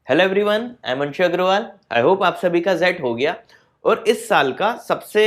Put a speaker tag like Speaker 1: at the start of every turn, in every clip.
Speaker 1: Hello everyone, I am Anshu Agrawal. I hope आप सभी का जेट हो गया। और इस साल का सबसे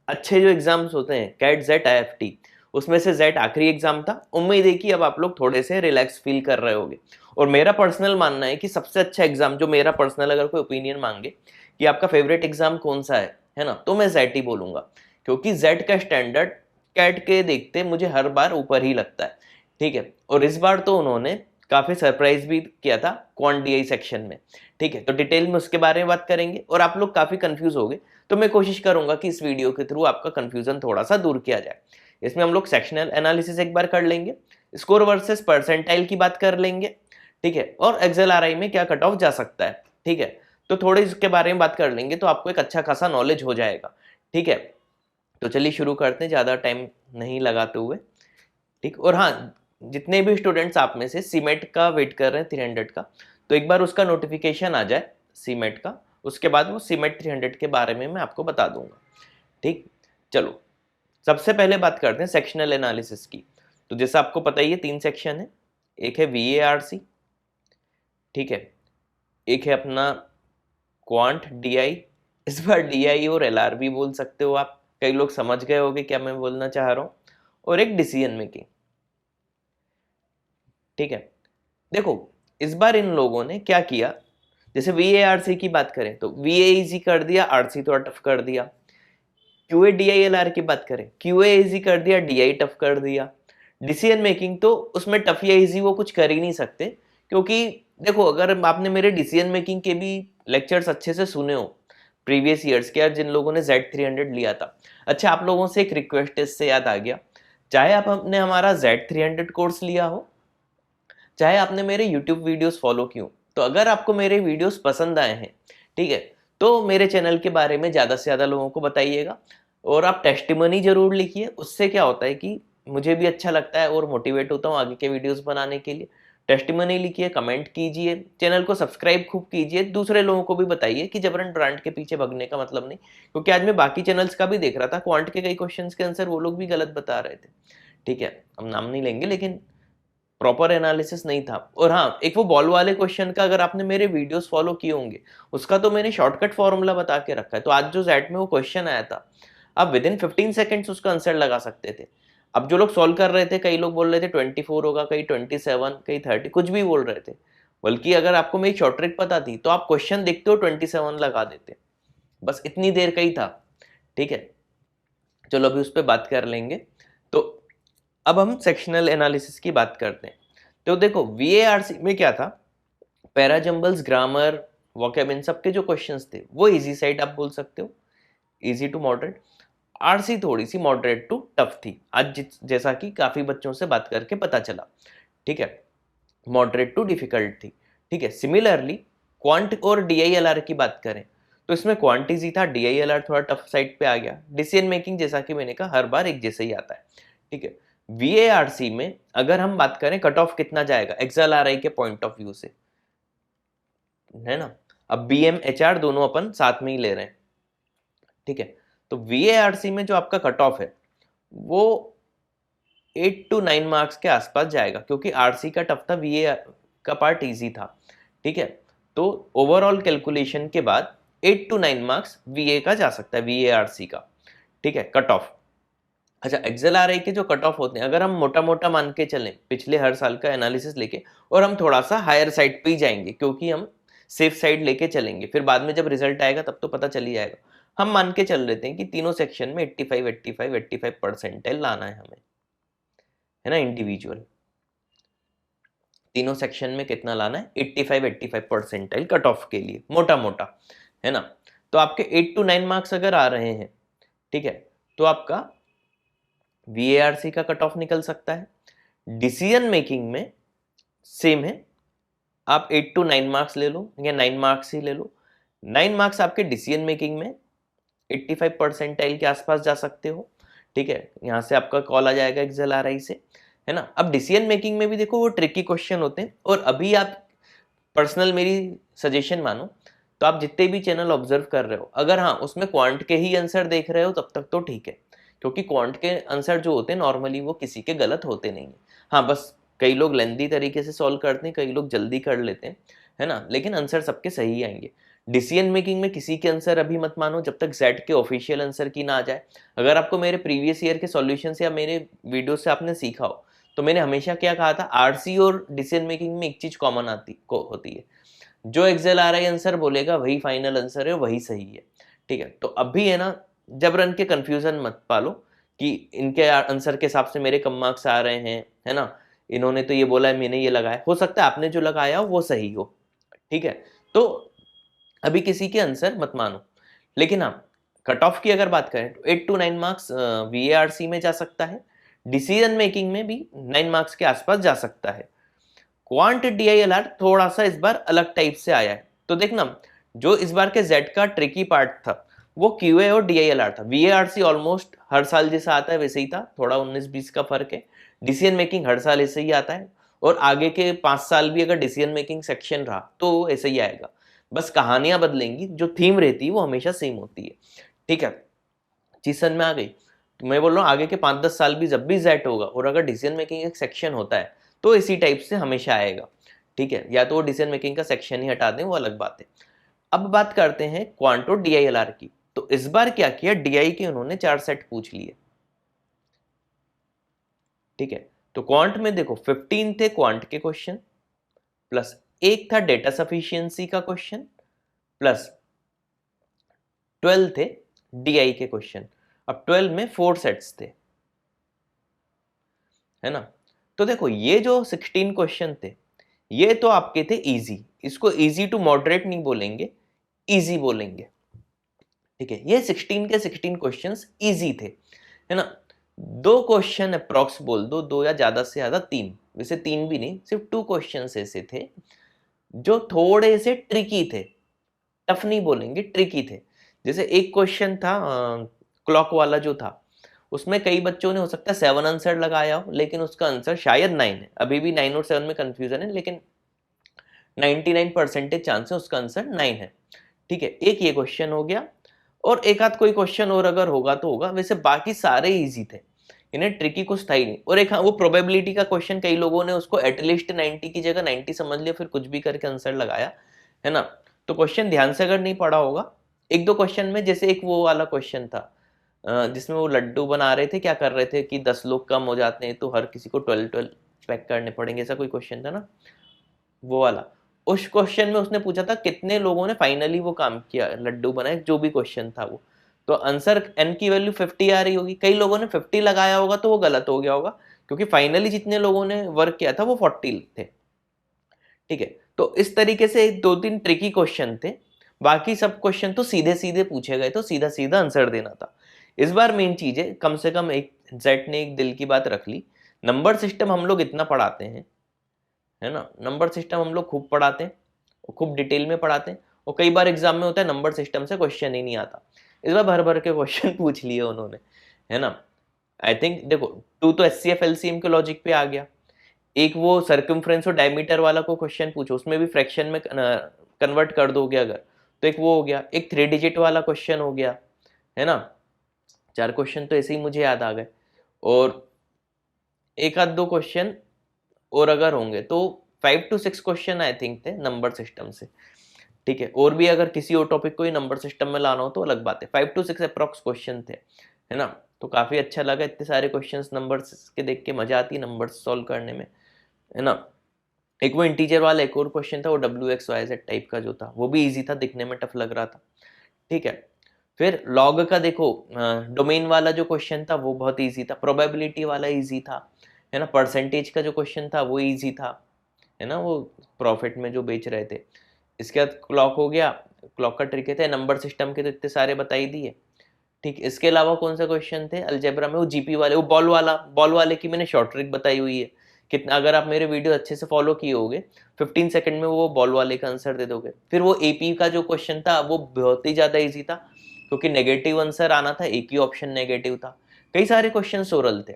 Speaker 1: अच्छे जो एग्जाम्स होते हैं कैट जेट आईएफटी, उसमें से जेट आखिरी एग्जाम था। उम्मीद है कि अब आप लोग थोड़े से रिलैक्स फील कर रहे होंगे। और मेरा पर्सनल मानना है कि सबसे अच्छा एग्जाम, जो मेरा पर्सनल अगर कोई ओपिनियन मांगे कि आपका फेवरेट एग्जाम कौन सा है ना, तो मैं जेट ही बोलूंगा। क्योंकि जेट का स्टैंडर्ड कैट के देखते मुझे हर बार ऊपर ही लगता है। ठीक है, और इस बार तो उन्होंने काफी सरप्राइज भी किया था क्वांट डीआई सेक्शन में। ठीक है, तो डिटेल में उसके बारे में बात करेंगे और आप लोग काफी कंफ्यूज हो गए, तो मैं कोशिश करूंगा कि इस वीडियो के थ्रू आपका कंफ्यूजन थोड़ा सा दूर किया जाए। इसमें हम लोग सेक्शनल एनालिसिस एक बार कर लेंगे, स्कोर वर्सेस परसेंटाइल की बात कर लेंगे। ठीक है, और एक्सएलआरआई में क्या कट ऑफ जा सकता है। ठीक है, तो थोड़े इसके बारे में बात कर लेंगे तो आपको एक अच्छा खासा नॉलेज हो जाएगा। ठीक है, तो चलिए शुरू करते हैं ज़्यादा टाइम नहीं लगाते हुए। ठीक, और हाँ, जितने भी स्टूडेंट्स आप में से सीमेट का वेट कर रहे हैं 300 का, तो एक बार उसका नोटिफिकेशन आ जाए सीमेट का, उसके बाद वो सीमेट 300 के बारे में मैं आपको बता दूंगा। ठीक, चलो सबसे पहले बात करते हैं सेक्शनल एनालिसिस की। तो जैसा आपको पता ही है, 3 सेक्शन है। एक है वीएआरसी, ठीक है, एक है अपना क्वांट डीआई। इस बार डीआई और एलआर भी बोल सकते हो आप, कई लोग समझ गए होंगे क्या मैं बोलना चाह रहा हूँ। और एक डिसीजन मेकिंग। ठीक है, देखो इस बार इन लोगों ने क्या किया, जैसे वीएआरसी की बात करें तो वीए इजी कर दिया, आरसी थोड़ा टफ कर दिया। क्यूए डीआईएलआर की बात करें, क्यूए इजी कर दिया, डीआई टफ कर दिया। डिसीजन मेकिंग तो उसमें टफ या इजी वो कुछ कर ही नहीं सकते, क्योंकि देखो अगर आपने मेरे डिसीजन मेकिंग के भी लेक्चर्स अच्छे से सुने हो प्रीवियस ईयर्स के, जिन लोगों ने Z300 लिया था। अच्छा, आप लोगों से एक रिक्वेस्ट इससे याद आ गया, चाहे आप अपने हमारा Z300 कोर्स लिया हो, चाहे आपने मेरे YouTube वीडियोस फॉलो किए, तो अगर आपको मेरे वीडियोस पसंद आए हैं, ठीक है, तो मेरे चैनल के बारे में ज़्यादा से ज़्यादा लोगों को बताइएगा। और आप टेस्टिमनी जरूर लिखिए, उससे क्या होता है कि मुझे भी अच्छा लगता है और मोटिवेट होता हूँ आगे के वीडियोस बनाने के लिए। टेस्टिमनी लिखिए, कमेंट कीजिए, चैनल को सब्सक्राइब खूब कीजिए, दूसरे लोगों को भी बताइए कि जबरन ब्रांड के पीछे भगने का मतलब नहीं। क्योंकि आज मैं बाकी चैनल्स का भी देख रहा था, क्वांट के कई क्वेश्चंस के आंसर वो लोग भी गलत बता रहे थे। ठीक है, हम नाम नहीं लेंगे, लेकिन प्रॉपर एनालिसिस नहीं था। और हाँ, एक वो बॉल वाले क्वेश्चन का अगर आपने मेरे वीडियोस फॉलो किए होंगे, उसका तो मैंने शॉर्टकट फॉर्मूला बता के रखा है। तो आज जो जैट में वो क्वेश्चन आया था, आप विद इन 15 सेकेंड्स उसका आंसर लगा सकते थे। अब जो लोग सॉल्व कर रहे थे, कई लोग बोल रहे थे 24 होगा, कई 27, कई 30, कुछ भी बोल रहे थे। बल्कि अगर आपको मेरी शॉर्ट ट्रिक पता थी तो आप क्वेश्चन देखते हो 27 लगा देते। बस इतनी देर का ही था। ठीक है, चलो अभी उस पर बात कर लेंगे। तो अब हम सेक्शनल एनालिसिस की बात करते हैं। तो देखो वीएआरसी में क्या था, पैराजम्बल्स, ग्रामर, वोकैब, इन सब के जो क्वेश्चंस थे वो इजी साइड आप बोल सकते हो, इजी टू मॉडरेट। आरसी थोड़ी सी मॉडरेट टू टफ थी, आज जैसा कि काफी बच्चों से बात करके पता चला। ठीक है, मॉडरेट टू डिफिकल्ट थी। ठीक है, सिमिलरली क्वांट और डीआईएलआर की बात करें तो इसमें क्वांट इजी था, डीआईएलआर थोड़ा टफ साइड पे आ गया। डिसीजन मेकिंग जैसा कि मैंने कहा हर बार एक जैसे ही आता है। ठीक है, वीएआरसी में अगर हम बात करें कट ऑफ कितना जाएगा एक्सएलआरआई के पॉइंट ऑफ व्यू से, है ना, अब बीएम एचआर दोनों अपन साथ में ही ले रहे हैं। ठीक है, तो वीएआरसी में जो आपका कट ऑफ है वो 8 to 9 मार्क्स के आसपास जाएगा, क्योंकि आरसी का टफ था, वीए का पार्ट इजी था। ठीक है, तो ओवरऑल कैलकुलेशन के बाद 8 to 9 मार्क्स वीए का जा सकता है, वीएआरसी का। ठीक है, कट ऑफ। अच्छा, एक्सएलआरआई के जो कट ऑफ होते हैं, अगर हम मोटा मोटा मान के चलें पिछले हर साल का एनालिसिस लेके, और हम थोड़ा सा हायर साइड पे ही जाएंगे क्योंकि हम सेफ साइड लेके चलेंगे, फिर बाद में जब रिजल्ट आएगा तब तो पता चल ही जाएगा। हम मान के चल लेते हैं कि तीनों सेक्शन में 85 परसेंटाइल लाना है हमें, है ना, इंडिविजुअल। तीनों सेक्शन में कितना लाना है, 85 परसेंटाइल कट ऑफ के लिए, मोटा मोटा, है ना। तो आपके 8 to 9 मार्क्स अगर आ रहे हैं, ठीक है, तो आपका वीएआरसी का कट ऑफ निकल सकता है। डिसीजन मेकिंग में सेम है, आप 8 to 9 मार्क्स ले लो या 9 मार्क्स ही ले लो। 9 मार्क्स आपके डिसीजन मेकिंग में 85 परसेंटाइल के आसपास जा सकते हो। ठीक है, यहाँ से आपका कॉल आ जाएगा एक्सएलआरआई से, है ना। अब डिसीजन मेकिंग में भी देखो वो ट्रिकी क्वेश्चन होते हैं, और अभी आप पर्सनल मेरी सजेशन मानो तो आप जितने भी चैनल ऑब्जर्व कर रहे हो, अगर हाँ उसमें क्वांट के ही आंसर देख रहे हो तब तक तो ठीक है, क्योंकि क्वांट के आंसर जो होते हैं नॉर्मली वो किसी के गलत होते नहीं है। हाँ, बस कई लोग लेंदी तरीके से सॉल्व करते हैं, कई लोग जल्दी कर लेते हैं, है ना, लेकिन आंसर सबके सही आएंगे। डिसीजन मेकिंग में किसी के आंसर अभी मत मानो जब तक जेड के ऑफिशियल आंसर की ना आ जाए। अगर आपको मेरे प्रीवियस ईयर के सॉल्यूशन या मेरे वीडियो से आपने सीखा हो तो मैंने हमेशा क्या कहा था, आरसी और डिसीजन मेकिंग में एक चीज कॉमन होती है, जो एक्सेल आ रहा है आंसर बोलेगा वही फाइनल आंसर है, वही सही है। ठीक है, तो अभी है ना, जब रन के कंफ्यूजन मत पालो कि इनके आंसर के हिसाब से मेरे कम मार्क्स आ रहे हैं, है ना, इन्होंने तो ये बोला है मैंने ये लगाया, हो सकता है आपने जो लगाया हो वो सही हो। ठीक है, तो अभी किसी के आंसर मत मानो। लेकिन हाँ, कट ऑफ की अगर बात करें तो 8 to 9 मार्क्स VARC में जा सकता है, डिसीजन मेकिंग में भी 9 मार्क्स के आसपास जा सकता है। क्वांट DILR थोड़ा सा इस बार अलग टाइप से आया है। तो देखना, जो इस बार के जेड का ट्रिकी पार्ट था वो QA और DILR था। VARC ऑलमोस्ट हर साल जैसा आता है वैसे ही था, थोड़ा 19-20 का फर्क है। डिसीजन मेकिंग हर साल ऐसे ही आता है, और आगे के 5 साल भी अगर डिसीजन मेकिंग सेक्शन रहा तो ऐसे ही आएगा। बस कहानियां बदलेंगी, जो थीम रहती है वो हमेशा सेम होती है। ठीक है, चीज समझ में आ गई? तो मैं बोल रहा हूँ आगे के 5-10 साल भी जब भी जेट होगा और अगर डिसीजन मेकिंग एक सेक्शन होता है तो इसी टाइप से हमेशा आएगा। ठीक है, या तो वो डिसीजन मेकिंग का सेक्शन ही हटा दें, वो अलग बात है। अब बात करते हैं क्वांटो DILR की। तो इस बार क्या किया, DI के उन्होंने 4 सेट पूछ लिए। ठीक है, तो क्वांट में देखो 15 थे क्वांट के क्वेश्चन, प्लस एक था डेटा सफिशियंसी का क्वेश्चन, प्लस 12 थे DI के क्वेश्चन। अब 12 में 4 सेट्स थे, है ना। तो देखो ये जो 16 क्वेश्चन थे ये तो आपके थे इजी, इसको इजी टू मॉडरेट नहीं बोलेंगे, इजी बोलेंगे। ठीक है, ये 16 के 16 क्वेश्चंस इजी थे, है ना। 2 क्वेश्चन अप्रॉक्स बोल दो, 2 या ज्यादा से ज्यादा 3, वैसे 3 भी नहीं, सिर्फ 2 क्वेश्चंस ऐसे थे जो थोड़े से ट्रिकी थे, टफ नहीं बोलेंगे, ट्रिकी थे। जैसे एक क्वेश्चन था क्लॉक वाला जो था, उसमें कई बच्चों ने हो सकता है 7 आंसर लगाया हो, लेकिन उसका आंसर शायद 9 है। अभी भी 9 और 7 में कंफ्यूजन है, लेकिन 99% चांस है उसका आंसर 9 है। ठीक है, एक ये क्वेश्चन हो गया, और एक आध कोई क्वेश्चन और अगर होगा तो होगा, वैसे बाकी सारे इजी थे, इन्हें ट्रिकी कुछ था ही नहीं। और एक हाँ, वो प्रोबेबिलिटी का क्वेश्चन कई लोगों ने उसको एटलीस्ट 90 की जगह 90 समझ लिया, फिर कुछ भी करके आंसर लगाया, है ना। तो क्वेश्चन ध्यान से अगर नहीं पढ़ा होगा, एक दो क्वेश्चन में, जैसे एक वो वाला क्वेश्चन था जिसमें वो लड्डू बना रहे थे, क्या कर रहे थे कि 10 लोग कम हो जाते हैं तो हर किसी को 12 पैक करने पड़ेंगे, ऐसा कोई क्वेश्चन था ना, वो वाला। उस क्वेश्चन में उसने पूछा था कितने लोगों ने फाइनली वो काम किया, लड्डू बनाए, जो भी क्वेश्चन था वो। तो आंसर n की वैल्यू 50 आ रही होगी, कई लोगों ने 50 लगाया होगा तो वो गलत हो गया होगा, क्योंकि फाइनली जितने लोगों ने वर्क किया था वो 40 थे। ठीक है, तो इस तरीके से 2-3 ट्रिकी क्वेश्चन थे, बाकी सब क्वेश्चन तो सीधे सीधे पूछे गए, तो सीधा सीधा आंसर देना था। इस बार मेन चीज है, कम से कम एक जेट ने एक दिल की बात रख ली, नंबर सिस्टम हम लोग इतना पढ़ाते हैं, है ना, नंबर सिस्टम हम लोग खूब पढ़ाते हैं, खूब डिटेल में पढ़ाते हैं, और कई बार एग्जाम में होता है नंबर सिस्टम से क्वेश्चन ही नहीं आता। इस बार भर भर के क्वेश्चन पूछ लिए उन्होंने, है ना। आई थिंक देखो 2 तो HCF LCM के लॉजिक पे आ गया, एक वो सर्कमफ्रेंस और डायमीटर वाला को क्वेश्चन पूछो, उसमें भी फ्रैक्शन में कन्वर्ट कर दोगे अगर, तो एक वो हो गया, एक 3 डिजिट वाला क्वेश्चन हो गया, है ना। 4 क्वेश्चन तो ऐसे ही मुझे याद आ गए, और एक आध 2 क्वेश्चन और अगर होंगे तो 5 to 6 क्वेश्चन आई थिंक थे नंबर सिस्टम से। ठीक है, और भी अगर किसी और टॉपिक को ही नंबर सिस्टम में लाना हो तो अलग बात है। 5 to 6 अप्रॉक्स क्वेश्चन थे, है ना। तो काफी अच्छा लगा, इतने सारे क्वेश्चंस नंबर्स के देख के मजा आती है नंबर्स सॉल्व करने में, है ना। एक वो इंटीजर वाला एक और क्वेश्चन था, वो WXYZ टाइप का जो था, वो भी इजी था, दिखने में टफ लग रहा था। ठीक है, फिर लॉग का देखो, डोमेन वाला जो क्वेश्चन था वो बहुत इजी था, प्रोबेबिलिटी वाला इजी था, है ना। परसेंटेज का जो क्वेश्चन था वो इजी था, है ना, वो प्रॉफिट में जो बेच रहे थे। इसके बाद क्लॉक हो गया, क्लॉक का ट्रिक थे, नंबर सिस्टम के तो इतने सारे बता ही दिए। ठीक, इसके अलावा कौन सा क्वेश्चन थे अलजेब्रा में, वो जीपी वाले, वो बॉल वाले की मैंने शॉर्ट ट्रिक बताई हुई है। कितना अगर आप मेरे वीडियो अच्छे से फॉलो किए होगे, 15 सेकंड में वो बॉल वाले का आंसर दे दोगे। फिर वो एपी का जो क्वेश्चन था वो बहुत ही ज्यादा इजी था, क्योंकि नेगेटिव आंसर आना था, एक ही ऑप्शन नेगेटिव था। कई सारे क्वेश्चन ओरल थे।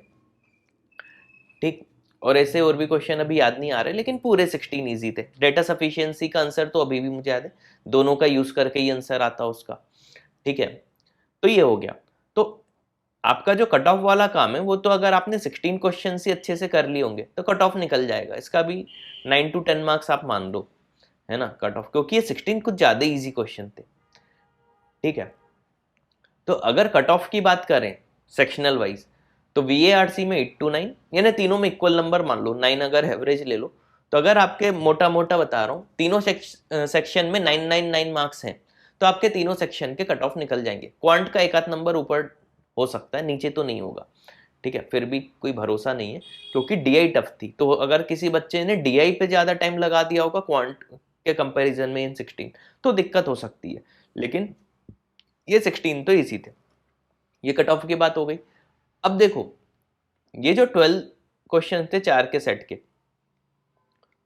Speaker 1: ठीक, और ऐसे और भी क्वेश्चन अभी याद नहीं आ रहे, लेकिन पूरे 16 इजी थे। डेटा सफिशिएंसी का आंसर तो अभी भी मुझे याद है, दोनों का यूज करके ही आंसर आता उसका। ठीक है, तो ये हो गया। तो आपका जो कट ऑफ वाला काम है वो तो अगर आपने 16 क्वेश्चन ही अच्छे से कर लिए होंगे तो कट ऑफ निकल जाएगा, इसका भी 9 to 10 मार्क्स आप मान लो, है ना, कट ऑफ, क्योंकि ये 16 कुछ ज्यादा इजी क्वेश्चन थे। ठीक है, तो अगर कट ऑफ की बात करें सेक्शनल वाइज, तो VARC में 8 to 9, यानी तीनों में इक्वल नंबर मान लो, 9 अगर एवरेज ले लो, तो अगर आपके मोटा मोटा बता रहा हूँ तीनों सेक्शन में 999 मार्क्स हैं, तो आपके तीनों सेक्शन के कट ऑफ निकल जाएंगे। क्वांट का एक आध नंबर ऊपर हो सकता है, नीचे तो नहीं होगा। ठीक है, फिर भी कोई भरोसा नहीं है, क्योंकि DI टफ थी, तो अगर किसी बच्चे ने DI पे ज्यादा टाइम लगा दिया होगा क्वांट के कंपैरिजन में इन 16, तो दिक्कत हो सकती है, लेकिन ये 16 तो इजी थे। ये कट ऑफ की बात हो गई। अब देखो, ये जो 12 क्वेश्चन थे 4 के सेट के,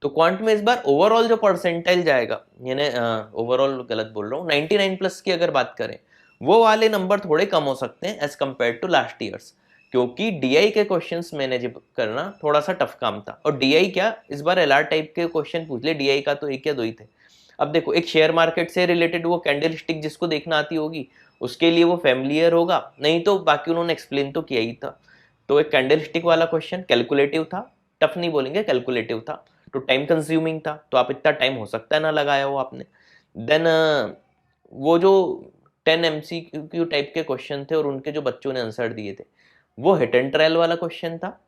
Speaker 1: तो क्वांट में इस बार ओवरऑल जो परसेंटाइल जाएगा, यानी ओवरऑल गलत बोल रहा हूँ, 99 प्लस की अगर बात करें, वो वाले नंबर थोड़े कम हो सकते हैं as compare to last years, क्योंकि DI के क्वेश्चंस मैनेज करना थोड़ा सा टफ काम था। और DI क्या, इस बार LR टाइप के क्वेश्चन पूछ ले, DI का तो एक या दो ही थे। अब देखो, एक शेयर मार्केट से रिलेटेड वो कैंडल स्टिक जिसको देखना आती होगी उसके लिए वो फैमिलियर होगा, नहीं तो बाकी उन्होंने एक्सप्लेन तो किया ही था। तो एक कैंडल स्टिक वाला क्वेश्चन कैलकुलेटिव था, टफ नहीं बोलेंगे, कैलकुलेटिव था, तो टाइम कंज्यूमिंग था, तो आप इतना टाइम हो सकता है ना लगाया हो आपने। देन वो जो 10 MCQ टाइप के क्वेश्चन थे और उनके जो बच्चों ने आंसर दिए थे, वो हिट एंड ट्रायल वाला क्वेश्चन था।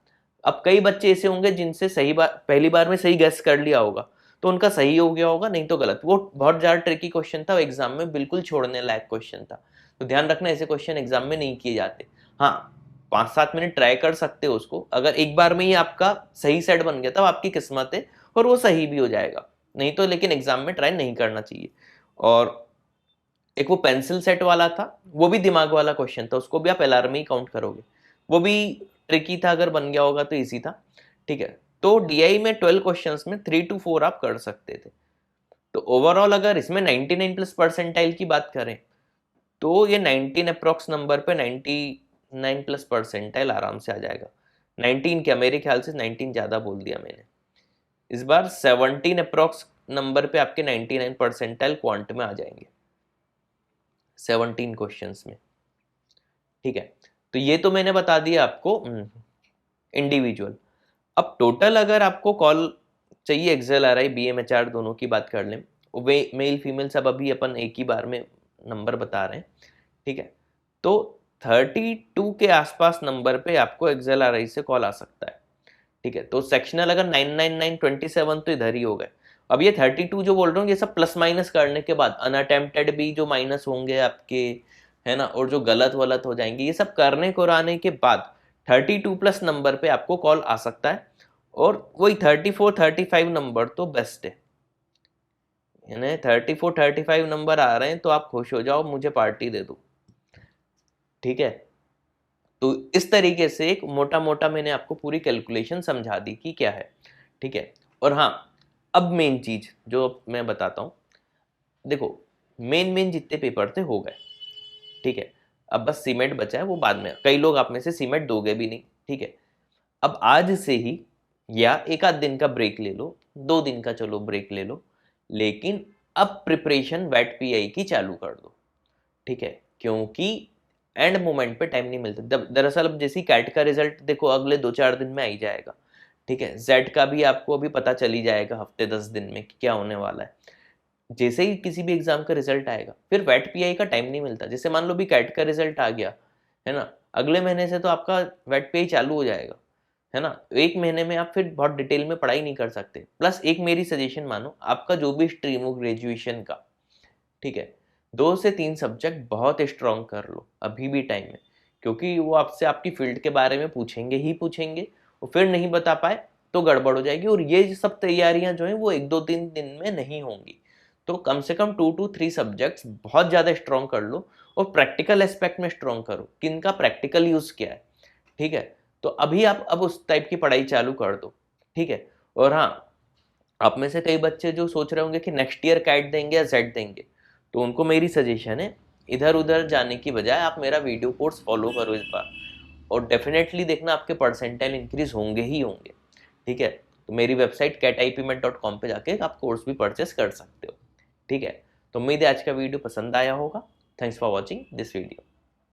Speaker 1: अब कई बच्चे ऐसे होंगे जिनसे सही बार पहली बार में सही गेस कर लिया होगा, तो उनका सही हो गया होगा, नहीं तो गलत। वो बहुत ज्यादा ट्रिकी क्वेश्चन था, एग्जाम में बिल्कुल छोड़ने लायक क्वेश्चन था, तो ध्यान रखना ऐसे क्वेश्चन एग्जाम में नहीं किए जाते। हाँ, 5-7 मिनट ट्राई कर सकते हो उसको, अगर एक बार में ही आपका सही सेट बन गया तब आपकी किस्मत है और वो सही भी हो जाएगा, नहीं तो लेकिन एग्जाम में ट्राई नहीं करना चाहिए। और एक वो पेंसिल सेट वाला था, वो भी दिमाग वाला क्वेश्चन था, उसको भी आप LR में ही काउंट करोगे, वो भी ट्रिकी था, अगर बन गया होगा तो इजी था। ठीक है, तो DI में 12 क्वेश्चंस में 3 to 4 आप कर सकते थे। तो ओवरऑल अगर इसमें 99 प्लस परसेंटाइल की बात करें, तो ये 19 अप्रोक्स नंबर पे 99 प्लस परसेंटाइल आराम से आ जाएगा। 19 क्या, मेरे ख्याल से 19 ज्यादा बोल दिया मैंने। इस बार 17 अप्रोक्स नंबर पे आपके 99 परसेंटाइल क्वांट में आ जाएंगे 17 क्वेश्चंस में। ठीक है, तो ये तो मैंने बता दिया आपको इंडिविजुअल। अब टोटल अगर आपको कॉल चाहिए, एक्सेल RI BMHR दोनों की बात कर लें, वे मेल फीमेल सब अभी अपन एक ही बार में नंबर बता रहे हैं। ठीक है, तो 32 के आसपास नंबर पे आपको एक्सेल RI से कॉल आ सकता है। ठीक है, तो सेक्शनल अगर 99927 तो इधर ही हो गए। अब ये 32 जो बोल रहा हूँ, ये सब प्लस माइनस करने के बाद, अनअटेम्प्टेड भी जो माइनस होंगे आपके, है ना, और जो गलत वलत हो जाएंगे, ये सब करने कराने के बाद 32 प्लस नंबर पे आपको कॉल आ सकता है। और वही 34-35 नंबर तो बेस्ट है, यानी 34-35 नंबर आ रहे हैं तो आप खुश हो जाओ, मुझे पार्टी दे दो। ठीक है, तो इस तरीके से एक मोटा मोटा मैंने आपको पूरी कैलकुलेशन समझा दी कि क्या है। ठीक है, और हाँ, अब मेन चीज जो मैं बताता हूँ, देखो मेन जितने पेपर थे हो गए। ठीक है, अब बस सीमेंट बचा है, वो बाद में, कई लोग आप में से सीमेंट दोगे भी नहीं। ठीक है, अब आज से ही या एक आध दिन का ब्रेक ले लो, 2 दिन का चलो ब्रेक ले लो, लेकिन अब प्रिपरेशन वेट PI की चालू कर दो। ठीक है, क्योंकि एंड मोमेंट पे टाइम नहीं मिलता। दरअसल अब जैसी कैट का रिजल्ट देखो अगले 2-4 दिन में आ ही जाएगा। ठीक है, जेड का भी आपको अभी पता चल ही जाएगा हफ्ते 10 दिन में कि क्या होने वाला है। जैसे ही किसी भी एग्जाम का रिजल्ट आएगा, फिर वेट PI का टाइम नहीं मिलता। जैसे मान लो भी कैट का रिजल्ट आ गया, है ना, अगले महीने से तो आपका वेट PI चालू हो जाएगा, है ना, एक महीने में आप फिर बहुत डिटेल में पढ़ाई नहीं कर सकते। प्लस एक मेरी सजेशन मानो, आपका जो भी स्ट्रीम हो ग्रेजुएशन का, ठीक है, 2 से 3 सब्जेक्ट बहुत स्ट्रॉन्ग कर लो, अभी भी टाइम है, क्योंकि वो आपसे आपकी फील्ड के बारे में पूछेंगे ही पूछेंगे, और फिर नहीं बता पाए तो गड़बड़ हो जाएगी। और ये सब तैयारियां जो है वो 1-2-3 दिन में नहीं होंगी, तो कम से कम 2 to 3 सब्जेक्ट्स बहुत ज़्यादा स्ट्रॉन्ग कर लो, और प्रैक्टिकल एस्पेक्ट में स्ट्रॉन्ग करो, किनका प्रैक्टिकल यूज़ क्या है। ठीक है, तो अभी आप अब उस टाइप की पढ़ाई चालू कर दो। ठीक है, और हाँ, आप में से कई बच्चे जो सोच रहे होंगे कि नेक्स्ट ईयर कैट देंगे या जेड देंगे, तो उनको मेरी सजेशन है, इधर उधर जाने की बजाय आप मेरा वीडियो कोर्स फॉलो करो इस बार, और डेफिनेटली देखना आपके परसेंटाइल इंक्रीज होंगे ही होंगे। ठीक है, तो मेरी वेबसाइट catipmet.com पे जाके आप कोर्स भी परचेस कर सकते हो। ठीक है, तो उम्मीद है आज का वीडियो पसंद आया होगा। Thanks for watching this video.